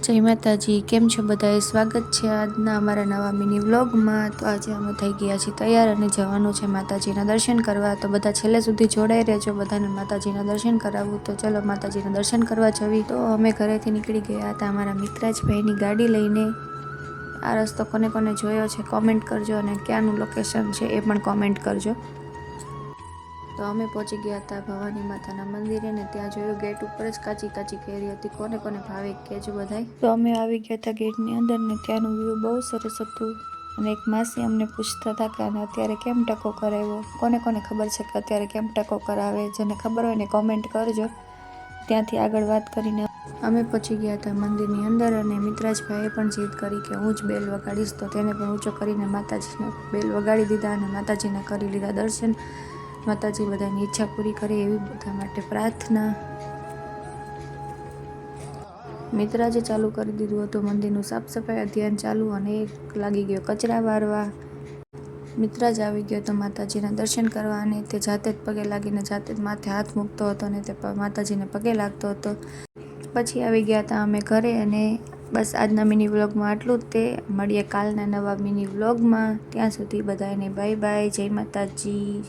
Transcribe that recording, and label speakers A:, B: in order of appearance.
A: જય માતાજી, કેમ છો બધાએ? સ્વાગત છે આજના અમારા નવા મિની વ્લોગમાં। તો આજે અમે થઈ ગયા છીએ તૈયાર અને જવાનું છે માતાજીના દર્શન કરવા। તો બધા છેલ્લે સુધી જોડાઈ રહેજો, બધાને માતાજીના દર્શન કરાવવું। તો ચલો માતાજીના દર્શન કરવા જવી। તો અમે ઘરેથી નીકળી ગયા હતા અમારા મિત્રાજભાઈની ગાડી લઈને। આ રસ્તો કોને કોને જોયો છે કોમેન્ટ કરજો, અને ક્યાંનું લોકેશન છે એ પણ કોમેન્ટ કરજો। તો અમે પહોંચી ગયા હતા ભવાની માતાના મંદિરે ને ત્યાં જોયું ગેટ ઉપર જ કાચી કાચી કેરી હતી। કોને કોને ભાવે કહેજો બધાય। તો અમે આવી ગયા હતા ગેટની અંદર ને ત્યાંનું વ્યૂ બહુ સરસ હતું। અને એક માસી અમને પૂછતા હતા કે આને અત્યારે કેમ ટકો કરાવ્યો। કોને કોને ખબર છે કે અત્યારે કેમ ટકો કરાવે? જેને ખબર હોય ને કોમેન્ટ કરજો। ત્યાંથી આગળ વાત કરીને અમે પહોંચી ગયા હતા મંદિરની અંદર, અને મિત્રાજભાઈએ પણ જીદ કરી કે હું જ બેલ વગાડીશ। તો તેને પણ ઊંચો કરીને માતાજીને બેલ વગાડી દીધા અને માતાજીના કરી લીધા દર્શન। માતાજી બધાની ઈચ્છા પૂરી કરે એવી બધા માટે પ્રાર્થના। મિત્રાજે ચાલુ કરી દીધું હતું મંદિરનું સાફ સફાઈ અભિયાન ચાલુ, અને એક લાગી ગયો કચરા વારવા। મિત્રાજ આવી ગયો તો માતાજીના દર્શન કરવા, અને તે જાતે જ પગે લાગીને જાતે જ માથે હાથ મૂકતો હતો અને તે માતાજીને પગે લાગતો હતો। પછી આવી ગયા હતા અમે ઘરે, અને બસ આજના મિની વ્લોગમાં આટલું જ। તે મળીએ કાલના નવા મિની વ્લોગમાં। ત્યાં સુધી બધાને બાય બાય, જય માતાજી।